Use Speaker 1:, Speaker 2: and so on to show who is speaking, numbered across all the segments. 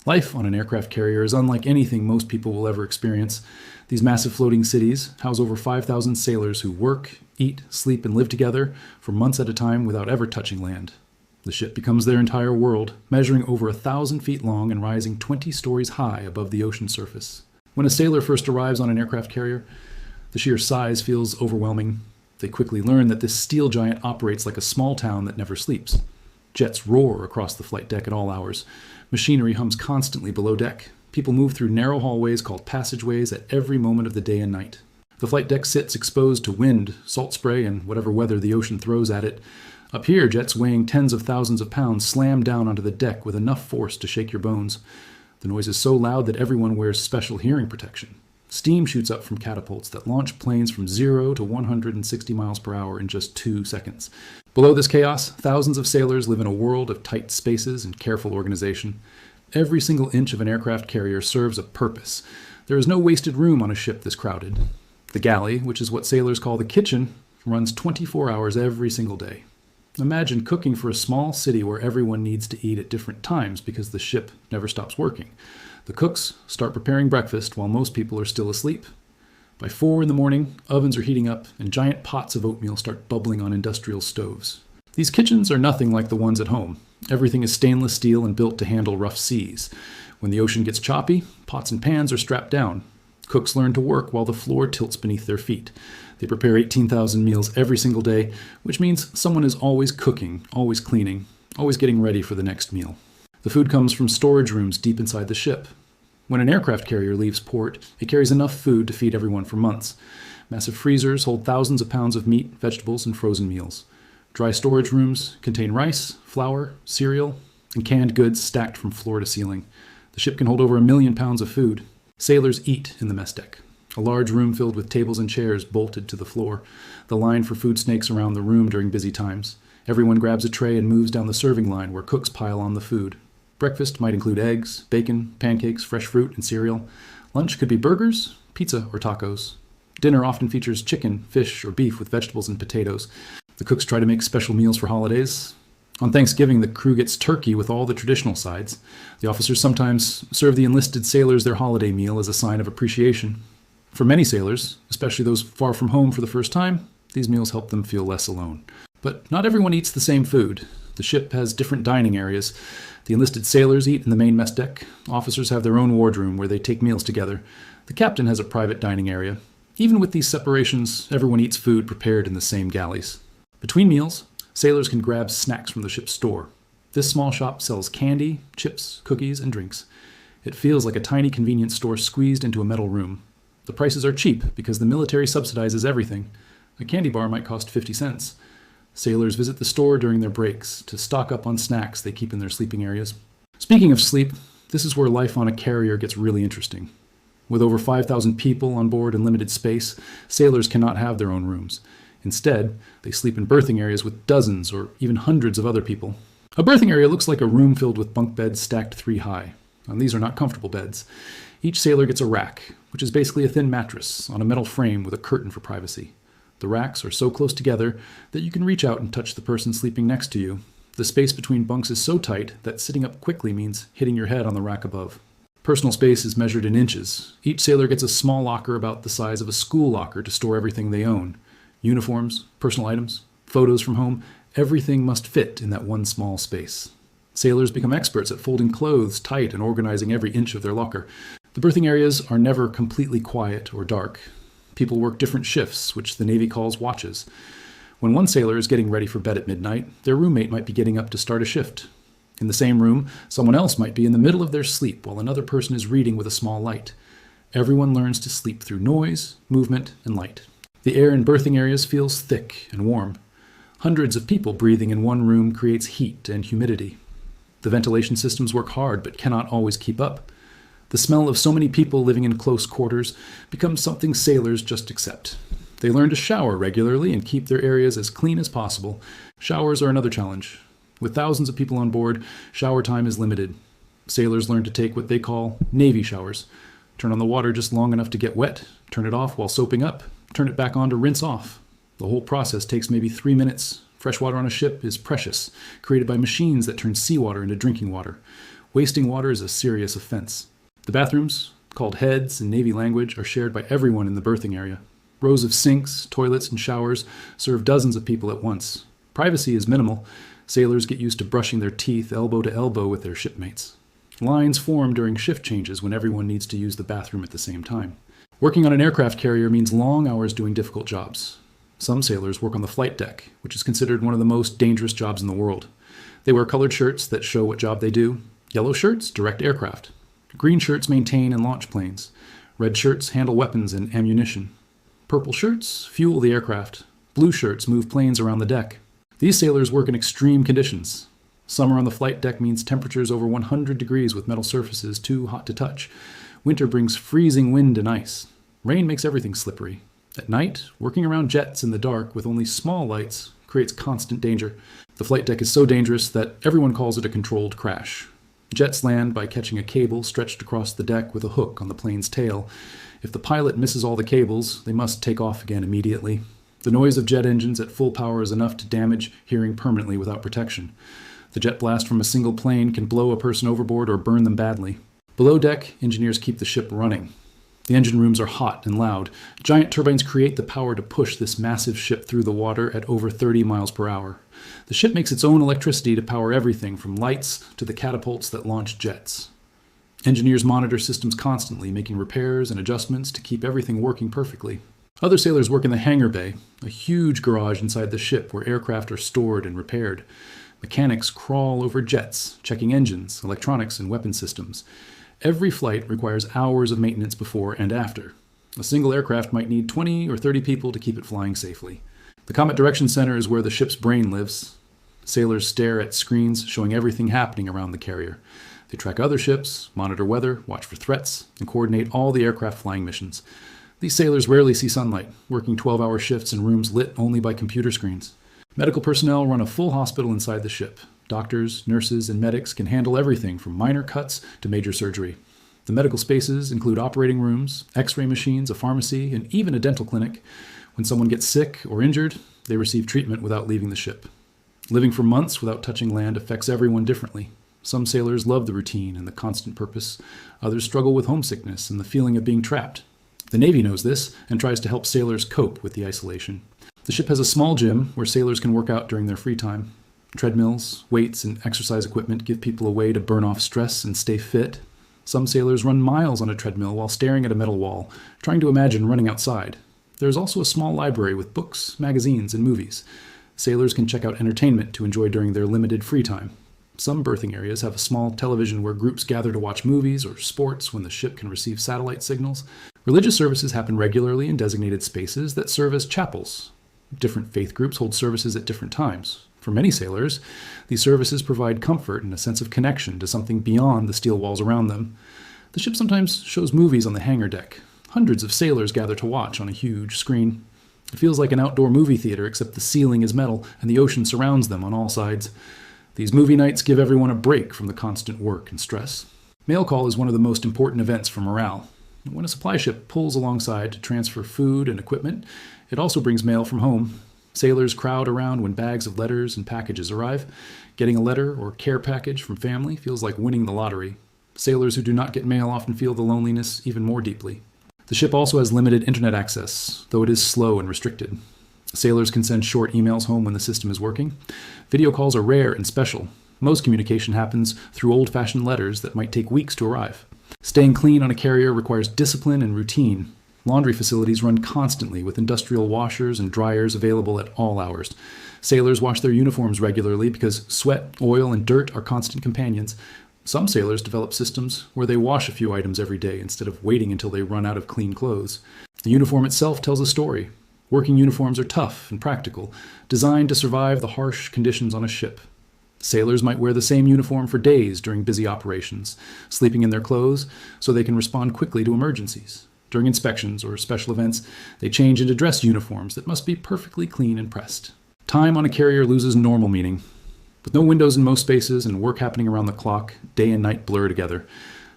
Speaker 1: Life on an aircraft carrier is unlike anything most people will ever experience. These massive floating cities house over 5,000 sailors who work, eat, sleep, and live together for months at a time without ever touching land. The ship becomes their entire world, measuring over 1,000 feet long and rising 20 stories high above the ocean surface. When a sailor first arrives on an aircraft carrier, the sheer size feels overwhelming. They quickly learn that this steel giant operates like a small town that never sleeps. Jets roar across the flight deck at all hours. Machinery hums constantly below deck. People move through narrow hallways called passageways at every moment of the day and night. The flight deck sits exposed to wind, salt spray, and whatever weather the ocean throws at it. Up here, jets weighing tens of thousands of pounds slam down onto the deck with enough force to shake your bones. The noise is so loud that everyone wears special hearing protection. Steam shoots up from catapults that launch planes from 0 to 160 miles per hour in just 2 seconds. Below this chaos, thousands of sailors live in a world of tight spaces and careful organization. Every single inch of an aircraft carrier serves a purpose. There is no wasted room on a ship this crowded. The galley, which is what sailors call the kitchen, runs 24 hours every single day. Imagine cooking for a small city where everyone needs to eat at different times because the ship never stops working. The cooks start preparing breakfast while most people are still asleep. By 4 in the morning, ovens are heating up and giant pots of oatmeal start bubbling on industrial stoves. These kitchens are nothing like the ones at home. Everything is stainless steel and built to handle rough seas. When the ocean gets choppy, pots and pans are strapped down. Cooks learn to work while the floor tilts beneath their feet. They prepare 18,000 meals every single day, which means someone is always cooking, always cleaning, always getting ready for the next meal. The food comes from storage rooms deep inside the ship. When an aircraft carrier leaves port, it carries enough food to feed everyone for months. Massive freezers hold thousands of pounds of meat, vegetables, and frozen meals. Dry storage rooms contain rice, flour, cereal, and canned goods stacked from floor to ceiling. The ship can hold over 1 million pounds of food. Sailors eat in the mess deck. A large room filled with tables and chairs bolted to the floor. The line for food snakes around the room during busy times. Everyone grabs a tray and moves down the serving line where cooks pile on the food. Breakfast might include eggs, bacon, pancakes, fresh fruit, and cereal. Lunch could be burgers, pizza, or tacos. Dinner often features chicken, fish, or beef with vegetables and potatoes. The cooks try to make special meals for holidays. On Thanksgiving, the crew gets turkey with all the traditional sides. The officers sometimes serve the enlisted sailors their holiday meal as a sign of appreciation. For many sailors, especially those far from home for the first time, these meals help them feel less alone. But not everyone eats the same food. The ship has different dining areas. The enlisted sailors eat in the main mess deck. Officers have their own wardroom where they take meals together. The captain has a private dining area. Even with these separations, everyone eats food prepared in the same galleys. Between meals, sailors can grab snacks from the ship's store. This small shop sells candy, chips, cookies, and drinks. It feels like a tiny convenience store squeezed into a metal room. The prices are cheap because the military subsidizes everything. A candy bar might cost 50 cents. Sailors visit the store during their breaks to stock up on snacks they keep in their sleeping areas. Speaking of sleep, this is where life on a carrier gets really interesting. With over 5,000 people on board and limited space, sailors cannot have their own rooms. Instead, they sleep in berthing areas with dozens or even hundreds of other people. A berthing area looks like a room filled with bunk beds stacked 3 high. And these are not comfortable beds. Each sailor gets a rack, which is basically a thin mattress on a metal frame with a curtain for privacy. The racks are so close together that you can reach out and touch the person sleeping next to you. The space between bunks is so tight that sitting up quickly means hitting your head on the rack above. Personal space is measured in inches. Each sailor gets a small locker about the size of a school locker to store everything they own. Uniforms, personal items, photos from home, everything must fit in that one small space. Sailors become experts at folding clothes tight and organizing every inch of their locker. The berthing areas are never completely quiet or dark. People work different shifts, which the Navy calls watches. When one sailor is getting ready for bed at midnight, their roommate might be getting up to start a shift. In the same room, someone else might be in the middle of their sleep while another person is reading with a small light. Everyone learns to sleep through noise, movement, and light. The air in berthing areas feels thick and warm. Hundreds of people breathing in one room creates heat and humidity. The ventilation systems work hard but cannot always keep up. The smell of so many people living in close quarters becomes something sailors just accept. They learn to shower regularly and keep their areas as clean as possible. Showers are another challenge. With thousands of people on board, shower time is limited. Sailors learn to take what they call Navy showers. Turn on the water just long enough to get wet, turn it off while soaping up, turn it back on to rinse off. The whole process takes maybe 3 minutes. Fresh water on a ship is precious, created by machines that turn seawater into drinking water. Wasting water is a serious offense. The bathrooms, called heads in Navy language, are shared by everyone in the berthing area. Rows of sinks, toilets, and showers serve dozens of people at once. Privacy is minimal. Sailors get used to brushing their teeth elbow to elbow with their shipmates. Lines form during shift changes when everyone needs to use the bathroom at the same time. Working on an aircraft carrier means long hours doing difficult jobs. Some sailors work on the flight deck, which is considered one of the most dangerous jobs in the world. They wear colored shirts that show what job they do. Yellow shirts direct aircraft. Green shirts maintain and launch planes. Red shirts handle weapons and ammunition. Purple shirts fuel the aircraft. Blue shirts move planes around the deck. These sailors work in extreme conditions. Summer on the flight deck means temperatures over 100 degrees with metal surfaces too hot to touch. Winter brings freezing wind and ice. Rain makes everything slippery. At night, working around jets in the dark with only small lights creates constant danger. The flight deck is so dangerous that everyone calls it a controlled crash. Jets land by catching a cable stretched across the deck with a hook on the plane's tail. If the pilot misses all the cables, they must take off again immediately. The noise of jet engines at full power is enough to damage hearing permanently without protection. The jet blast from a single plane can blow a person overboard or burn them badly. Below deck, engineers keep the ship running. The engine rooms are hot and loud. Giant turbines create the power to push this massive ship through the water at over 30 miles per hour. The ship makes its own electricity to power everything from lights to the catapults that launch jets. Engineers monitor systems constantly, making repairs and adjustments to keep everything working perfectly. Other sailors work in the hangar bay, a huge garage inside the ship where aircraft are stored and repaired. Mechanics crawl over jets, checking engines, electronics, and weapon systems. Every flight requires hours of maintenance before and after. A single aircraft might need 20 or 30 people to keep it flying safely. The Combat Direction Center is where the ship's brain lives. Sailors stare at screens showing everything happening around the carrier. They track other ships, monitor weather, watch for threats, and coordinate all the aircraft flying missions. These sailors rarely see sunlight, working 12-hour shifts in rooms lit only by computer screens. Medical personnel run a full hospital inside the ship. Doctors, nurses, and medics can handle everything from minor cuts to major surgery. The medical spaces include operating rooms, x-ray machines, a pharmacy, and even a dental clinic. When someone gets sick or injured, they receive treatment without leaving the ship. Living for months without touching land affects everyone differently. Some sailors love the routine and the constant purpose. Others struggle with homesickness and the feeling of being trapped. The Navy knows this and tries to help sailors cope with the isolation. The ship has a small gym where sailors can work out during their free time. Treadmills, weights, and exercise equipment give people a way to burn off stress and stay fit. Some sailors run miles on a treadmill while staring at a metal wall, trying to imagine running outside. There is also a small library with books, magazines, and movies. Sailors can check out entertainment to enjoy during their limited free time. Some berthing areas have a small television where groups gather to watch movies or sports when the ship can receive satellite signals. Religious services happen regularly in designated spaces that serve as chapels. Different faith groups hold services at different times. For many sailors, these services provide comfort and a sense of connection to something beyond the steel walls around them. The ship sometimes shows movies on the hangar deck. Hundreds of sailors gather to watch on a huge screen. It feels like an outdoor movie theater, except the ceiling is metal and the ocean surrounds them on all sides. These movie nights give everyone a break from the constant work and stress. Mail call is one of the most important events for morale. When a supply ship pulls alongside to transfer food and equipment, it also brings mail from home. Sailors crowd around when bags of letters and packages arrive. Getting a letter or care package from family feels like winning the lottery. Sailors who do not get mail often feel the loneliness even more deeply. The ship also has limited internet access, though it is slow and restricted. Sailors can send short emails home when the system is working. Video calls are rare and special. Most communication happens through old-fashioned letters that might take weeks to arrive. Staying clean on a carrier requires discipline and routine. Laundry facilities run constantly with industrial washers and dryers available at all hours. Sailors wash their uniforms regularly because sweat, oil, and dirt are constant companions. Some sailors develop systems where they wash a few items every day instead of waiting until they run out of clean clothes. The uniform itself tells a story. Working uniforms are tough and practical, designed to survive the harsh conditions on a ship. Sailors might wear the same uniform for days during busy operations, sleeping in their clothes so they can respond quickly to emergencies. During inspections or special events, they change into dress uniforms that must be perfectly clean and pressed. Time on a carrier loses normal meaning. With no windows in most spaces and work happening around the clock, day and night blur together.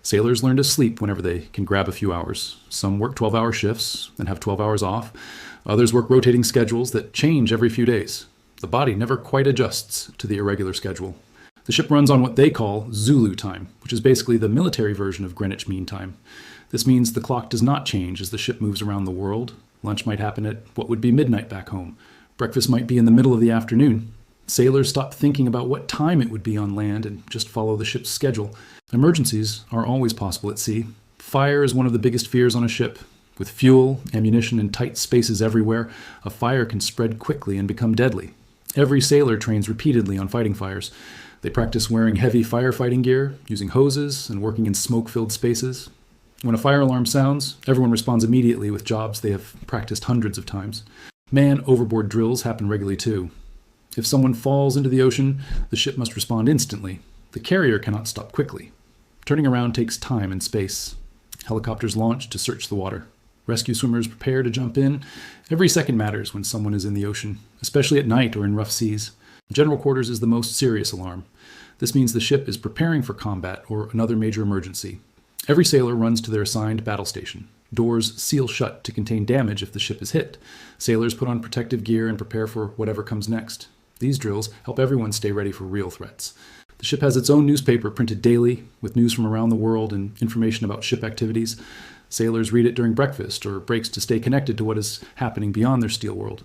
Speaker 1: Sailors learn to sleep whenever they can grab a few hours. Some work 12-hour shifts and have 12 hours off. Others work rotating schedules that change every few days. The body never quite adjusts to the irregular schedule. The ship runs on what they call Zulu time, which is basically the military version of Greenwich Mean Time. This means the clock does not change as the ship moves around the world. Lunch might happen at what would be midnight back home. Breakfast might be in the middle of the afternoon. Sailors stop thinking about what time it would be on land and just follow the ship's schedule. Emergencies are always possible at sea. Fire is one of the biggest fears on a ship. With fuel, ammunition, and tight spaces everywhere, a fire can spread quickly and become deadly. Every sailor trains repeatedly on fighting fires. They practice wearing heavy firefighting gear, using hoses, and working in smoke-filled spaces. When a fire alarm sounds, everyone responds immediately with jobs they have practiced hundreds of times. Man overboard drills happen regularly too. If someone falls into the ocean, the ship must respond instantly. The carrier cannot stop quickly. Turning around takes time and space. Helicopters launch to search the water. Rescue swimmers prepare to jump in. Every second matters when someone is in the ocean, especially at night or in rough seas. General quarters is the most serious alarm. This means the ship is preparing for combat or another major emergency. Every sailor runs to their assigned battle station. Doors seal shut to contain damage if the ship is hit. Sailors put on protective gear and prepare for whatever comes next. These drills help everyone stay ready for real threats. The ship has its own newspaper printed daily, with news from around the world and information about ship activities. Sailors read it during breakfast or breaks to stay connected to what is happening beyond their steel world.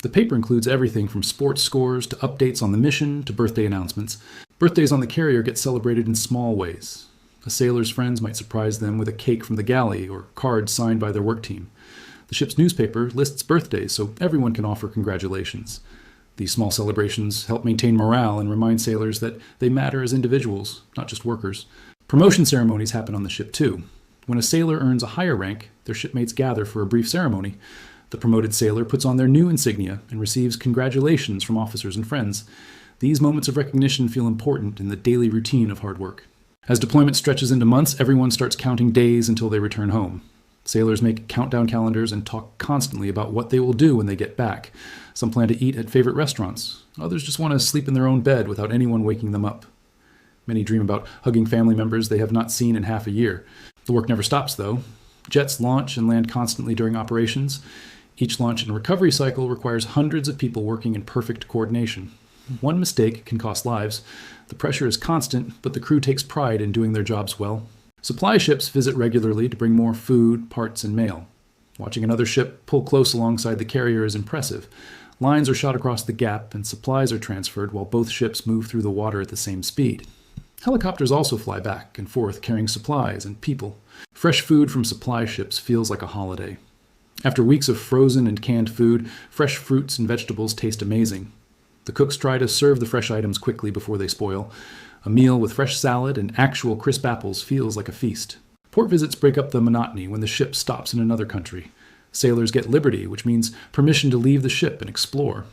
Speaker 1: The paper includes everything from sports scores to updates on the mission to birthday announcements. Birthdays on the carrier get celebrated in small ways. A sailor's friends might surprise them with a cake from the galley or cards signed by their work team. The ship's newspaper lists birthdays so everyone can offer congratulations. These small celebrations help maintain morale and remind sailors that they matter as individuals, not just workers. Promotion ceremonies happen on the ship too. When a sailor earns a higher rank, their shipmates gather for a brief ceremony. The promoted sailor puts on their new insignia and receives congratulations from officers and friends. These moments of recognition feel important in the daily routine of hard work. As deployment stretches into months, everyone starts counting days until they return home. Sailors make countdown calendars and talk constantly about what they will do when they get back. Some plan to eat at favorite restaurants. Others just want to sleep in their own bed without anyone waking them up. Many dream about hugging family members they have not seen in half a year. The work never stops, though. Jets launch and land constantly during operations. Each launch and recovery cycle requires hundreds of people working in perfect coordination. One mistake can cost lives. The pressure is constant, but the crew takes pride in doing their jobs well. Supply ships visit regularly to bring more food, parts, and mail. Watching another ship pull close alongside the carrier is impressive. Lines are shot across the gap, and supplies are transferred while both ships move through the water at the same speed. Helicopters also fly back and forth carrying supplies and people. Fresh food from supply ships feels like a holiday. After weeks of frozen and canned food, fresh fruits and vegetables taste amazing. The cooks try to serve the fresh items quickly before they spoil. A meal with fresh salad and actual crisp apples feels like a feast. Port visits break up the monotony when the ship stops in another country. Sailors get liberty, which means permission to leave the ship and explore.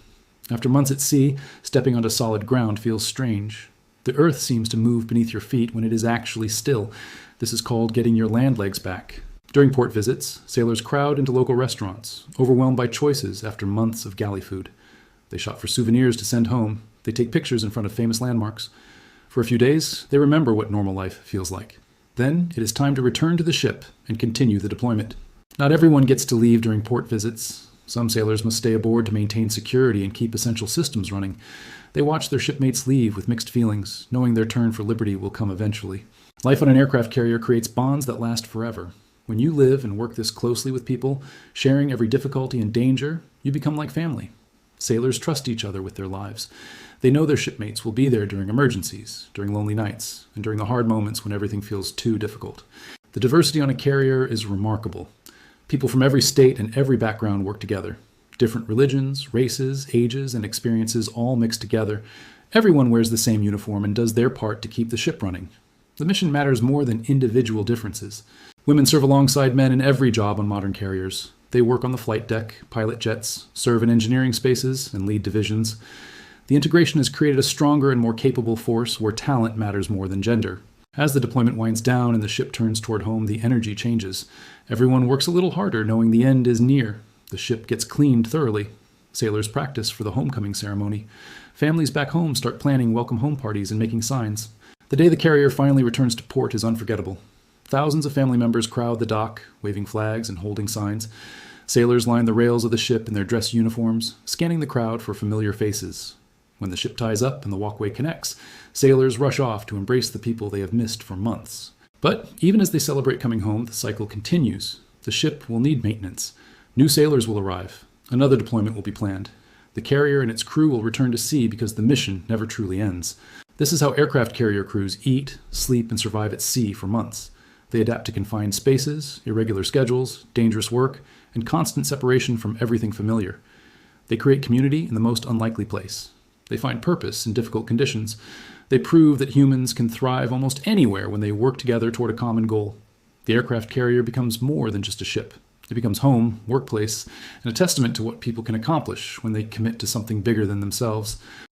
Speaker 1: After months at sea, stepping onto solid ground feels strange. The earth seems to move beneath your feet when it is actually still. This is called getting your land legs back. During port visits, sailors crowd into local restaurants, overwhelmed by choices after months of galley food. They shop for souvenirs to send home. They take pictures in front of famous landmarks. For a few days, they remember what normal life feels like. Then, it is time to return to the ship and continue the deployment. Not everyone gets to leave during port visits. Some sailors must stay aboard to maintain security and keep essential systems running. They watch their shipmates leave with mixed feelings, knowing their turn for liberty will come eventually. Life on an aircraft carrier creates bonds that last forever. When you live and work this closely with people, sharing every difficulty and danger, you become like family. Sailors trust each other with their lives. They know their shipmates will be there during emergencies, during lonely nights, and during the hard moments when everything feels too difficult. The diversity on a carrier is remarkable. People from every state and every background work together. Different religions, races, ages, and experiences all mixed together. Everyone wears the same uniform and does their part to keep the ship running. The mission matters more than individual differences. Women serve alongside men in every job on modern carriers. They work on the flight deck, pilot jets, serve in engineering spaces, and lead divisions. The integration has created a stronger and more capable force where talent matters more than gender. As the deployment winds down and the ship turns toward home, the energy changes. Everyone works a little harder, knowing the end is near. The ship gets cleaned thoroughly. Sailors practice for the homecoming ceremony. Families back home start planning welcome home parties and making signs. The day the carrier finally returns to port is unforgettable. Thousands of family members crowd the dock, waving flags and holding signs. Sailors line the rails of the ship in their dress uniforms, scanning the crowd for familiar faces. When the ship ties up and the walkway connects, sailors rush off to embrace the people they have missed for months. But even as they celebrate coming home, the cycle continues. The ship will need maintenance. New sailors will arrive. Another deployment will be planned. The carrier and its crew will return to sea because the mission never truly ends. This is how aircraft carrier crews eat, sleep, and survive at sea for months. They adapt to confined spaces, irregular schedules, dangerous work, and constant separation from everything familiar. They create community in the most unlikely place. They find purpose in difficult conditions. They prove that humans can thrive almost anywhere when they work together toward a common goal. The aircraft carrier becomes more than just a ship. It becomes home, workplace, and a testament to what people can accomplish when they commit to something bigger than themselves.